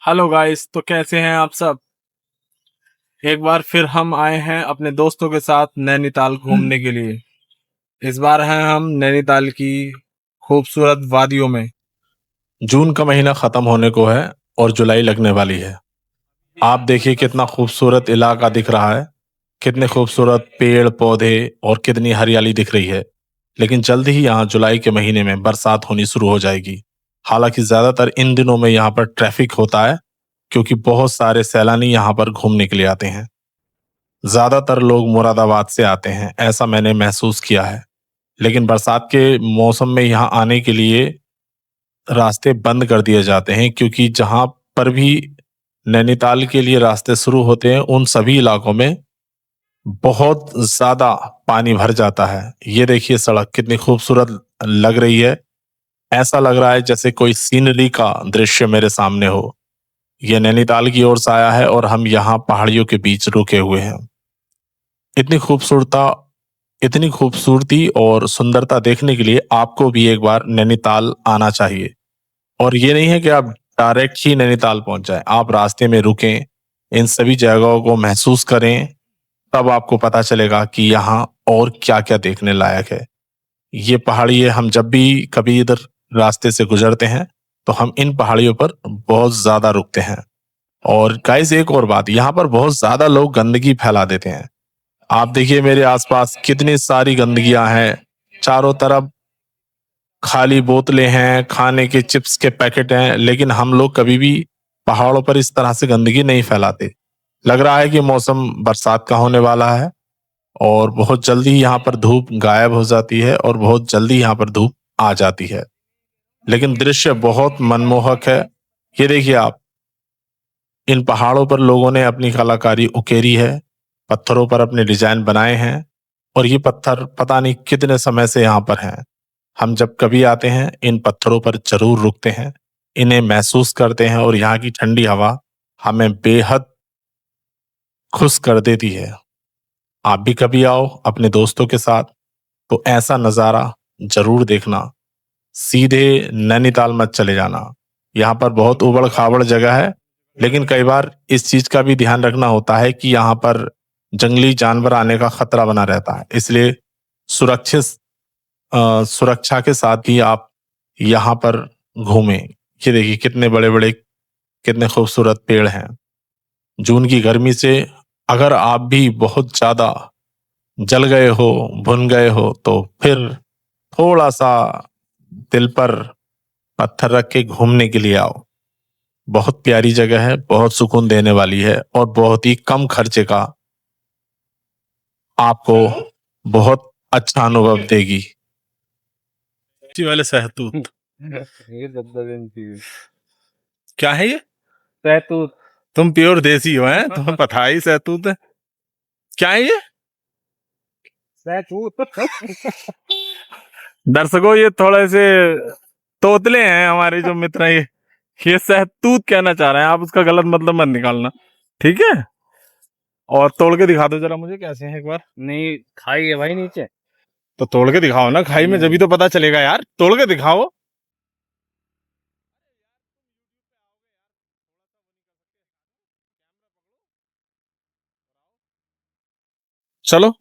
Hello guys, तो कैसे हैं आप सब। एक बार फिर हम आए हैं अपने दोस्तों के साथ नैनीताल घूमने के लिए। इस बार हैं हम नैनीताल की खूबसूरत वादियों में। जून का महीना खत्म होने को है और जुलाई लगने वाली है। आप देखिए कितना खूबसूरत इलाका दिख रहा है, कितने खूबसूरत पेड़ पौधे और कितनी हरियाली दिख रही है। लेकिन जल्द ही यहाँ जुलाई के महीने में बरसात होनी शुरू हो जाएगी। हालांकि ज्यादातर इन दिनों में यहाँ पर ट्रैफिक होता है, क्योंकि बहुत सारे सैलानी यहाँ पर घूमने के लिए आते हैं। ज्यादातर लोग मुरादाबाद से आते हैं, ऐसा मैंने महसूस किया है। लेकिन बरसात के मौसम में यहाँ आने के लिए रास्ते बंद कर दिए जाते हैं, क्योंकि जहाँ पर भी नैनीताल के लिए रास्ते शुरू होते हैं उन सभी इलाकों में बहुत ज्यादा पानी भर जाता है। ये देखिए सड़क कितनी खूबसूरत लग रही है। ऐसा लग रहा है जैसे कोई सीनरी का दृश्य मेरे सामने हो। ये नैनीताल की ओर से आया है और हम यहाँ पहाड़ियों के बीच रुके हुए हैं। इतनी खूबसूरता इतनी खूबसूरती और सुंदरता देखने के लिए आपको भी एक बार नैनीताल आना चाहिए। और ये नहीं है कि आप डायरेक्ट ही नैनीताल पहुंच जाएं, आप रास्ते में रुकें, इन सभी जगहों को महसूस करें, तब आपको पता चलेगा कि यहाँ और क्या क्या देखने लायक है। ये पहाड़ी है, हम जब भी कभी इधर रास्ते से गुजरते हैं तो हम इन पहाड़ियों पर बहुत ज्यादा रुकते हैं। और गाइस एक और बात, यहाँ पर बहुत ज्यादा लोग गंदगी फैला देते हैं। आप देखिए मेरे आसपास कितनी सारी गंदगियां हैं। चारों तरफ खाली बोतलें हैं, खाने के चिप्स के पैकेट हैं, लेकिन हम लोग कभी भी पहाड़ों पर इस तरह से गंदगी नहीं फैलाते। लग रहा है कि मौसम बरसात का होने वाला है और बहुत जल्दी यहाँ पर धूप गायब हो जाती है और बहुत जल्दी यहाँ पर धूप आ जाती है। लेकिन दृश्य बहुत मनमोहक है। ये देखिए आप, इन पहाड़ों पर लोगों ने अपनी कलाकारी उकेरी है, पत्थरों पर अपने डिजाइन बनाए हैं। और ये पत्थर पता नहीं कितने समय से यहाँ पर हैं। हम जब कभी आते हैं इन पत्थरों पर जरूर रुकते हैं, इन्हें महसूस करते हैं और यहाँ की ठंडी हवा हमें बेहद खुश कर देती है। आप भी कभी आओ अपने दोस्तों के साथ तो ऐसा नज़ारा जरूर देखना। सीधे नैनीताल मत चले जाना। यहाँ पर बहुत उबड़ खाबड़ जगह है, लेकिन कई बार इस चीज का भी ध्यान रखना होता है कि यहाँ पर जंगली जानवर आने का खतरा बना रहता है। इसलिए सुरक्षित सुरक्षा के साथ ही आप यहाँ पर घूमें। ये देखिए कितने बड़े बड़े, कितने खूबसूरत पेड़ हैं। जून की गर्मी से अगर आप भी बहुत ज्यादा जल गए हो, भुन गए हो, तो फिर थोड़ा सा दिल पर पत्थर रख के घूमने के लिए आओ। बहुत प्यारी जगह है, बहुत सुकून देने वाली है और बहुत ही कम खर्चे का आपको बहुत अच्छा अनुभव देगी। वाले सहतूत ये 10 दिन की क्या है ये? सहतूत। तुम प्योर देसी हो हैं, तुम्हें पता ही सहतूत है क्या है ये? सहतूत। दर्शकों, ये थोड़े से तोतले हैं हमारे जो मित्र हैं। ये सहतूत कहना चाह रहे हैं, आप उसका गलत मतलब मत निकालना, ठीक है? और तोड़ के दिखा दो जरा मुझे कैसे हैं एक बार। नहीं खाई है भाई नीचे। तो तोड़ के दिखाओ ना, खाई में जब तो पता चलेगा यार, तोड़ के दिखाओ। चलो,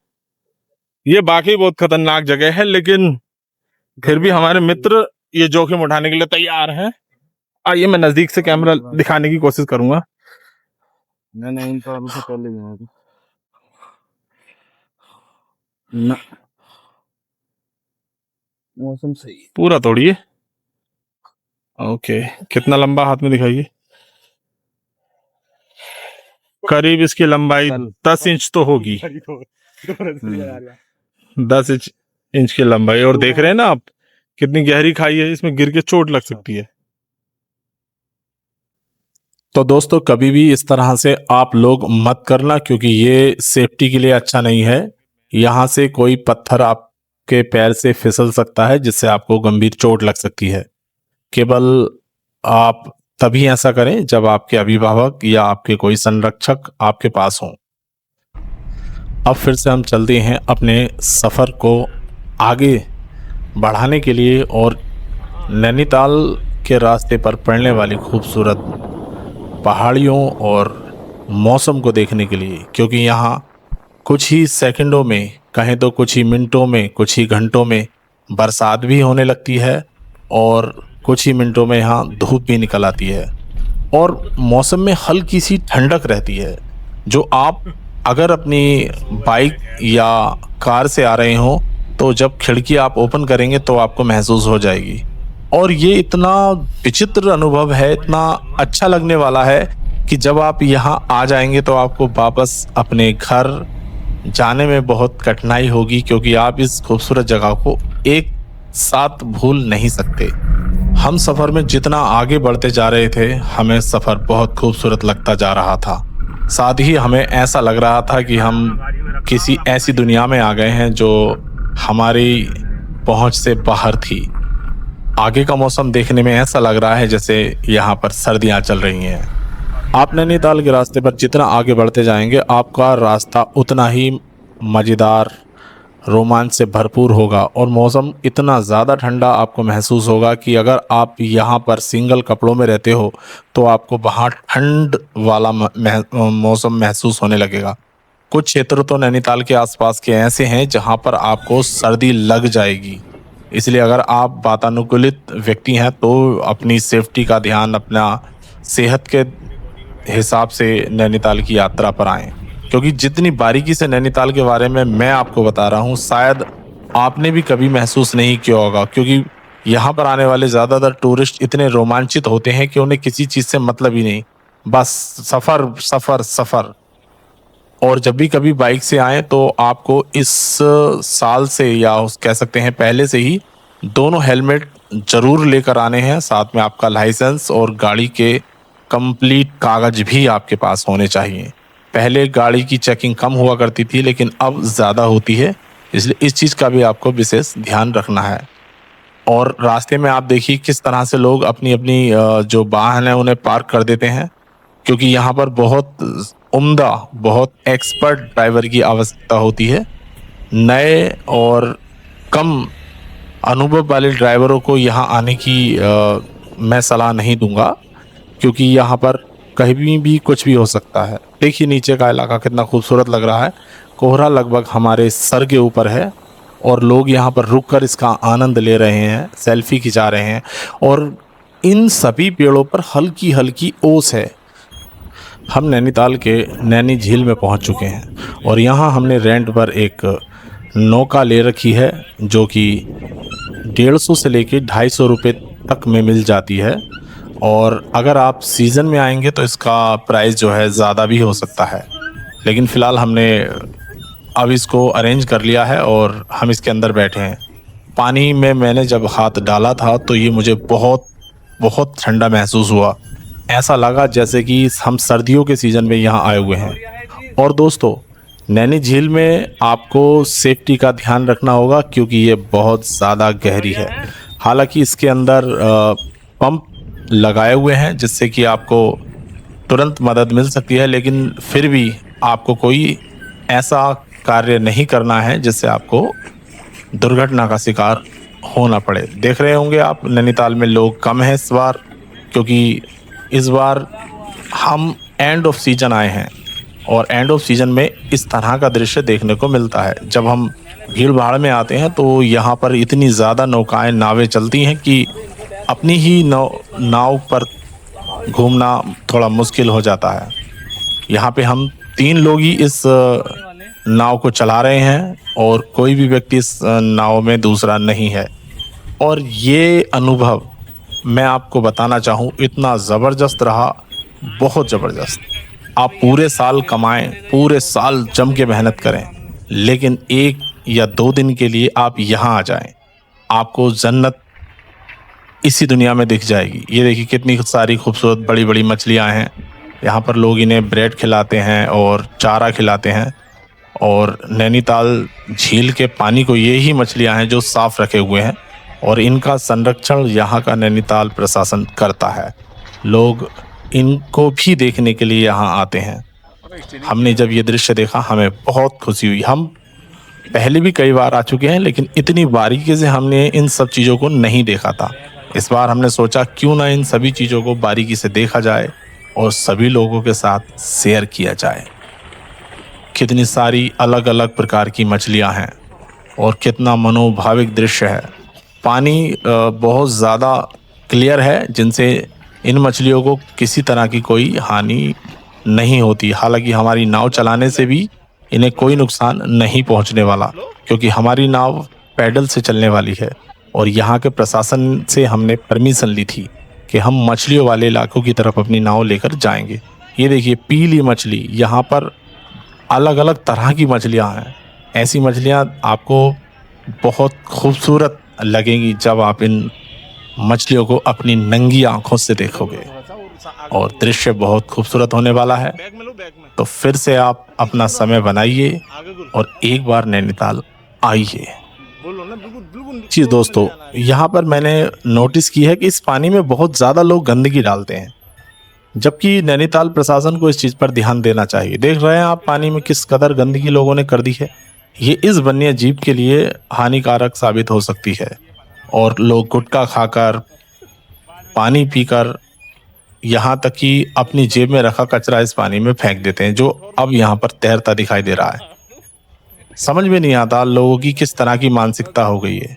ये बाकी बहुत खतरनाक जगह है, लेकिन फिर भी हमारे मित्र ये जोखिम उठाने के लिए तैयार हैं। आइए मैं नजदीक से कैमरा दिखाने की कोशिश करूंगा। नहीं इनका अभी से पहले भी ना मौसम सही है। पूरा तोड़िए। ओके, कितना लंबा हाथ में दिखाइए। करीब इसकी लंबाई 10 इंच तो होगी। 10 इंच की लंबाई। और देख रहे हैं ना आप कितनी गहरी खाई है, इसमें गिर के चोट लग सकती है। तो दोस्तों, कभी भी इस तरह से आप लोग मत करना, क्योंकि ये सेफ्टी के लिए अच्छा नहीं है। यहाँ से कोई पत्थर आपके पैर से फिसल सकता है, जिससे आपको गंभीर चोट लग सकती है। केवल आप तभी ऐसा करें जब आपके अभिभावक या आपके कोई संरक्षक आपके पास हों। अब फिर से हम चलते हैं अपने सफ़र को आगे बढ़ाने के लिए और नैनीताल के रास्ते पर पड़ने वाली खूबसूरत पहाड़ियों और मौसम को देखने के लिए, क्योंकि यहाँ कुछ ही सेकंडों में, कहें तो कुछ ही मिनटों में, कुछ ही घंटों में बरसात भी होने लगती है और कुछ ही मिनटों में यहाँ धूप भी निकल आती है और मौसम में हल्की सी ठंडक रहती है, जो आप अगर अपनी बाइक या कार से आ रहे हो तो जब खिड़की आप ओपन करेंगे तो आपको महसूस हो जाएगी। और ये इतना विचित्र अनुभव है, इतना अच्छा लगने वाला है कि जब आप यहाँ आ जाएंगे तो आपको वापस अपने घर जाने में बहुत कठिनाई होगी, क्योंकि आप इस खूबसूरत जगह को एक साथ भूल नहीं सकते। हम सफ़र में जितना आगे बढ़ते जा रहे थे, हमें सफ़र बहुत खूबसूरत लगता जा रहा था। साथ ही हमें ऐसा लग रहा था कि हम किसी ऐसी दुनिया में आ गए हैं जो हमारी पहुंच से बाहर थी। आगे का मौसम देखने में ऐसा लग रहा है जैसे यहाँ पर सर्दियाँ चल रही हैं। आप नैनीताल के रास्ते पर जितना आगे बढ़ते जाएंगे, आपका रास्ता उतना ही मज़ेदार, रोमांच से भरपूर होगा और मौसम इतना ज़्यादा ठंडा आपको महसूस होगा कि अगर आप यहाँ पर सिंगल कपड़ों में रहते हो तो आपको वहाँ ठंड वाला मौसम महसूस होने लगेगा। कुछ क्षेत्र तो नैनीताल के आसपास के ऐसे हैं जहाँ पर आपको सर्दी लग जाएगी। इसलिए अगर आप वातानुकूलित व्यक्ति हैं तो अपनी सेफ्टी का ध्यान, अपना सेहत के हिसाब से नैनीताल की यात्रा पर आएँ, क्योंकि जितनी बारीकी से नैनीताल के बारे में मैं आपको बता रहा हूँ शायद आपने भी कभी महसूस नहीं किया होगा, क्योंकि यहाँ पर आने वाले ज़्यादातर टूरिस्ट इतने रोमांचित होते हैं कि उन्हें किसी चीज़ से मतलब ही नहीं, बस सफ़र सफ़र सफ़र। और जब भी कभी बाइक से आएँ तो आपको इस साल से या कह सकते हैं पहले से ही दोनों हेलमेट ज़रूर लेकर आने हैं, साथ में आपका लाइसेंस और गाड़ी के कंप्लीट कागज़ भी आपके पास होने चाहिए। पहले गाड़ी की चेकिंग कम हुआ करती थी लेकिन अब ज़्यादा होती है, इसलिए इस चीज़ का भी आपको विशेष ध्यान रखना है। और रास्ते में आप देखिए किस तरह से लोग अपनी अपनी जो वाहन है उन्हें पार्क कर देते हैं, क्योंकि यहाँ पर बहुत उम्दा, बहुत एक्सपर्ट ड्राइवर की आवश्यकता होती है। नए और कम अनुभव वाले ड्राइवरों को यहाँ आने की मैं सलाह नहीं दूंगा, क्योंकि यहाँ पर कहीं भी कुछ भी हो सकता है। देखिए नीचे का इलाका कितना खूबसूरत लग रहा है, कोहरा लगभग हमारे सर के ऊपर है और लोग यहाँ पर रुककर इसका आनंद ले रहे हैं, सेल्फी खिंचा रहे हैं और इन सभी पेड़ों पर हल्की हल्की ओस है। हम नैनीताल के नैनी झील में पहुँच चुके हैं और यहाँ हमने रेंट पर एक नौका ले रखी है जो कि 150 से लेके 250 रुपये तक में मिल जाती है। और अगर आप सीज़न में आएंगे तो इसका प्राइस जो है ज़्यादा भी हो सकता है, लेकिन फ़िलहाल हमने अब इसको अरेंज कर लिया है और हम इसके अंदर बैठे हैं। पानी में मैंने जब हाथ डाला था तो ये मुझे बहुत बहुत ठंडा महसूस हुआ, ऐसा लगा जैसे कि हम सर्दियों के सीज़न में यहाँ आए हुए हैं। और दोस्तों, नैनी झील में आपको सेफ्टी का ध्यान रखना होगा क्योंकि ये बहुत ज़्यादा गहरी है। हालांकि इसके अंदर पंप लगाए हुए हैं जिससे कि आपको तुरंत मदद मिल सकती है, लेकिन फिर भी आपको कोई ऐसा कार्य नहीं करना है जिससे आपको दुर्घटना का शिकार होना पड़े। देख रहे होंगे आप नैनीताल में लोग कम हैं इस बार, क्योंकि इस बार हम एंड ऑफ सीजन आए हैं और एंड ऑफ सीजन में इस तरह का दृश्य देखने को मिलता है। जब हम भीड़ भाड़ में आते हैं तो यहाँ पर इतनी ज़्यादा नौकाएं, नावें चलती हैं कि अपनी ही नाव पर घूमना थोड़ा मुश्किल हो जाता है। यहाँ पे हम 3 लोग ही इस नाव को चला रहे हैं और कोई भी व्यक्ति इस नाव में दूसरा नहीं है। और ये अनुभव मैं आपको बताना चाहूँ इतना ज़बरदस्त रहा, बहुत ज़बरदस्त। आप पूरे साल कमाएं, पूरे साल जम के मेहनत करें, लेकिन 1 या 2 दिन के लिए आप यहाँ आ जाएं, आपको जन्नत इसी दुनिया में दिख जाएगी। ये देखिए कितनी सारी खूबसूरत बड़ी बड़ी मछलियाँ हैं। यहाँ पर लोग इन्हें ब्रेड खिलाते हैं और चारा खिलाते हैं। और नैनीताल झील के पानी को ये ही मछलियाँ हैं जो साफ़ रखे हुए हैं और इनका संरक्षण यहाँ का नैनीताल प्रशासन करता है। लोग इनको भी देखने के लिए यहाँ आते हैं। हमने जब ये दृश्य देखा हमें बहुत खुशी हुई। हम पहले भी कई बार आ चुके हैं लेकिन इतनी बारीकी से हमने इन सब चीज़ों को नहीं देखा था। इस बार हमने सोचा क्यों ना इन सभी चीज़ों को बारीकी से देखा जाए और सभी लोगों के साथ शेयर किया जाए। कितनी सारी अलग अलग प्रकार की मछलियां हैं और कितना मनोभाविक दृश्य है। पानी बहुत ज़्यादा क्लियर है, जिनसे इन मछलियों को किसी तरह की कोई हानि नहीं होती। हालांकि हमारी नाव चलाने से भी इन्हें कोई नुकसान नहीं पहुंचने वाला, क्योंकि हमारी नाव पैडल से चलने वाली है और यहाँ के प्रशासन से हमने परमिशन ली थी कि हम मछलियों वाले इलाकों की तरफ अपनी नाव लेकर जाएंगे। ये देखिए पीली मछली, यहाँ पर अलग अलग तरह की मछलियाँ हैं। ऐसी मछलियाँ आपको बहुत खूबसूरत लगेंगी जब आप इन मछलियों को अपनी नंगी आंखों से देखोगे, और दृश्य बहुत खूबसूरत होने वाला है। तो फिर से आप अपना समय बनाइए और एक बार नैनीताल आइए। जी दोस्तों, यहाँ पर मैंने नोटिस की है कि इस पानी में बहुत ज़्यादा लोग गंदगी डालते हैं, जबकि नैनीताल प्रशासन को इस चीज़ पर ध्यान देना चाहिए। देख रहे हैं आप पानी में किस कदर गंदगी लोगों ने कर दी है। ये इस वन्य जीव के लिए हानिकारक साबित हो सकती है, और लोग गुटखा खाकर, पानी पीकर, यहाँ तक कि अपनी जेब में रखा कचरा इस पानी में फेंक देते हैं, जो अब यहाँ पर तैरता दिखाई दे रहा है। समझ में नहीं आता लोगों की किस तरह की मानसिकता हो गई है।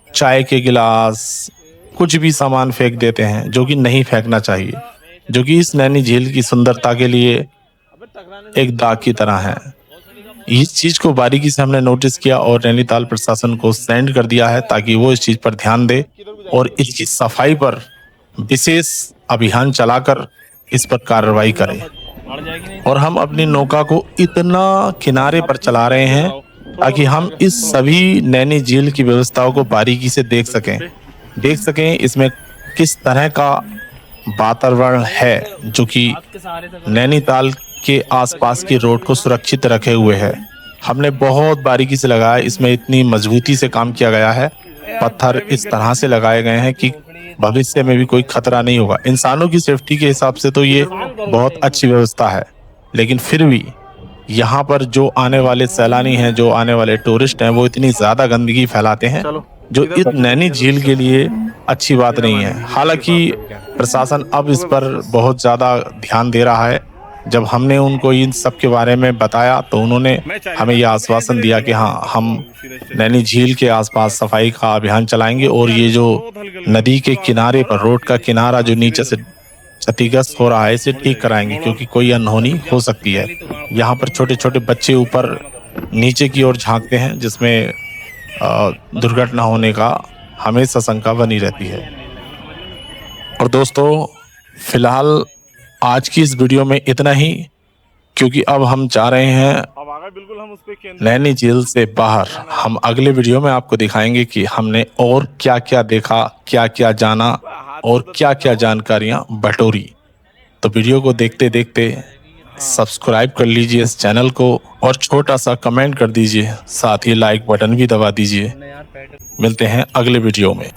चाय के गिलास, कुछ भी सामान फेंक देते हैं जो कि नहीं फेंकना चाहिए, जो कि इस नैनी झील की सुंदरता के लिए एक दाग की तरह है। इस चीज को बारीकी से हमने नोटिस किया और नैनीताल प्रशासन को सेंड कर दिया है, ताकि वो इस चीज पर ध्यान दे और इसकी सफाई पर विशेष अभियान चलाकर इस पर कार्रवाई करें। और हम अपनी नौका को इतना किनारे पर चला रहे हैं ताकि हम इस सभी नैनी झील की व्यवस्थाओं को बारीकी से देख सकें इसमें किस तरह का वातावरण है, जो कि नैनीताल के आसपास की रोड को सुरक्षित रखे हुए है। हमने बहुत बारीकी से लगाया, इसमें इतनी मजबूती से काम किया गया है। पत्थर इस तरह से लगाए गए हैं कि भविष्य में भी कोई खतरा नहीं होगा। इंसानों की सेफ्टी के हिसाब से तो ये बहुत अच्छी व्यवस्था है, लेकिन फिर भी यहाँ पर जो आने वाले सैलानी हैं, जो आने वाले टूरिस्ट हैं, वो इतनी ज़्यादा गंदगी फैलाते हैं, जो इस नैनी झील के लिए अच्छी बात नहीं है। हालांकि प्रशासन अब इस पर बहुत ज़्यादा ध्यान दे रहा है। जब हमने उनको इन सब के बारे में बताया तो उन्होंने हमें यह आश्वासन दिया कि हाँ, हम नैनी झील के आसपास सफाई का अभियान चलाएंगे, और ये जो नदी के किनारे पर, रोड का किनारा जो नीचे से क्षतिग्रस्त हो रहा है, इसे ठीक कराएंगे, क्योंकि कोई अनहोनी हो सकती है। यहाँ पर छोटे छोटे बच्चे ऊपर नीचे की ओर झांकते हैं, जिसमें दुर्घटना होने का हमेशा शंका बनी रहती है। और दोस्तों, फिलहाल आज की इस वीडियो में इतना ही, क्योंकि अब हम जा रहे हैं नैनी झील से बाहर। हम अगले वीडियो में आपको दिखाएंगे कि हमने और क्या क्या देखा, क्या क्या जाना और क्या क्या जानकारियां बटोरी। तो वीडियो को देखते देखते सब्सक्राइब कर लीजिए इस चैनल को, और छोटा सा कमेंट कर दीजिए, साथ ही लाइक बटन भी दबा दीजिए। मिलते हैं अगले वीडियो में।